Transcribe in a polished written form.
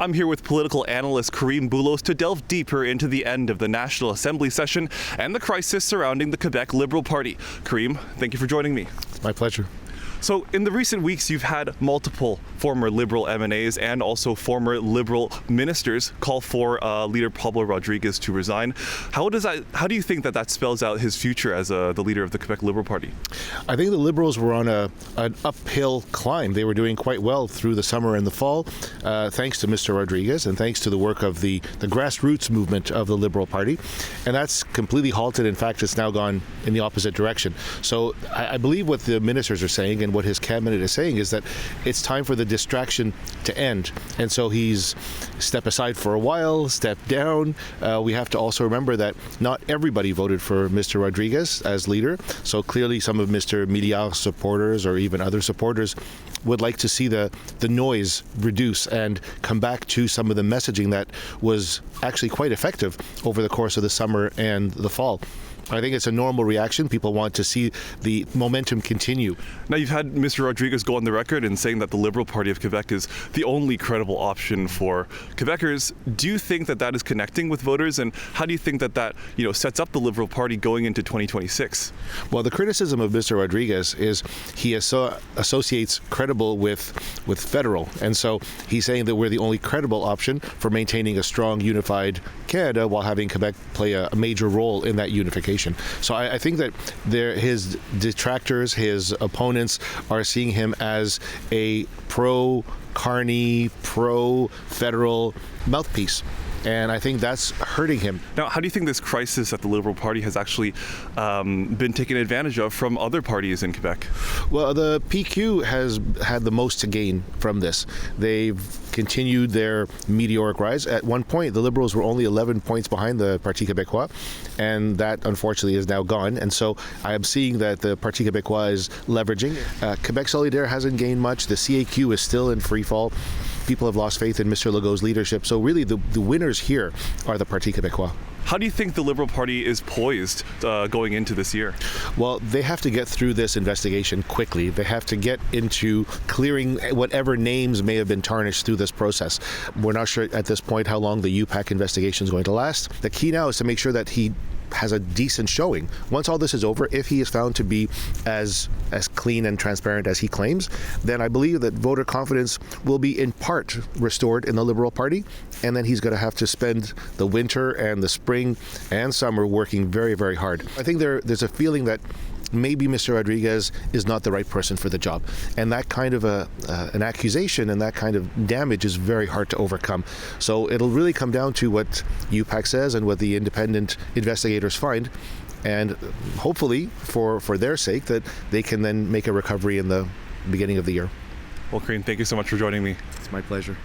I'm here with political analyst Karim Boulos to delve deeper into the end of the National Assembly session and the crisis surrounding the Quebec Liberal Party. Karim, thank you for joining me. It's my pleasure. So in the recent weeks, you've had multiple former Liberal MNAs and also former Liberal ministers call for leader Pablo Rodriguez to resign. How do you think that spells out his future as the leader of the Quebec Liberal Party? I think the Liberals were on an uphill climb. They were doing quite well through the summer and the fall, thanks to Mr. Rodriguez and thanks to the work of the grassroots movement of the Liberal Party. And that's completely halted. In fact, it's now gone in the opposite direction. So I believe what the ministers are saying and what his cabinet is saying is that it's time for the distraction to end. And so he's step aside for a while, step down. We have to also remember that not everybody voted for Mr. Rodriguez as leader. So clearly some of Mr. Milliard's supporters or even other supporters would like to see the noise reduce and come back to some of the messaging that was actually quite effective over the course of the summer and the fall. I think it's a normal reaction. People want to see the momentum continue. Now, you've had Mr. Rodriguez go on the record in saying that the Liberal Party of Quebec is the only credible option for Quebecers. Do you think that is connecting with voters, and how do you think that sets up the Liberal Party going into 2026? Well, the criticism of Mr. Rodriguez is he associates credible with federal, and so he's saying that we're the only credible option for maintaining a strong, unified Canada while having Quebec play a major role in that unification. So I think that his detractors, his opponents, are seeing him as a pro-Carney, pro-federal mouthpiece. And I think that's hurting him. Now, how do you think this crisis at the Liberal Party has actually been taken advantage of from other parties in Quebec? Well, the PQ has had the most to gain from this. They've continued their meteoric rise. At one point, the Liberals were only 11 points behind the Parti Québécois, and that unfortunately is now gone. And so I am seeing that the Parti Québécois is leveraging. Quebec Solidaire hasn't gained much. The CAQ is still in free fall. People have lost faith in Mr. Legault's leadership. So really the winners here are the Parti Québécois. How do you think the Liberal Party is poised going into this year? Well, they have to get through this investigation quickly. They have to get into clearing whatever names may have been tarnished through this process. We're not sure at this point how long the UPAC investigation is going to last. The key now is to make sure that he has a decent showing. Once all this is over, if he is found to be as clean and transparent as he claims, then I believe that voter confidence will be in part restored in the Liberal Party, and then he's going to have to spend the winter and the spring and summer working very, very hard. I think there's a feeling that maybe Mr. Rodriguez is not the right person for the job. And that kind of an accusation and that kind of damage is very hard to overcome. So it'll really come down to what UPAC says and what the independent investigators find. And hopefully, for their sake, that they can then make a recovery in the beginning of the year. Well, Karim, thank you so much for joining me. It's my pleasure.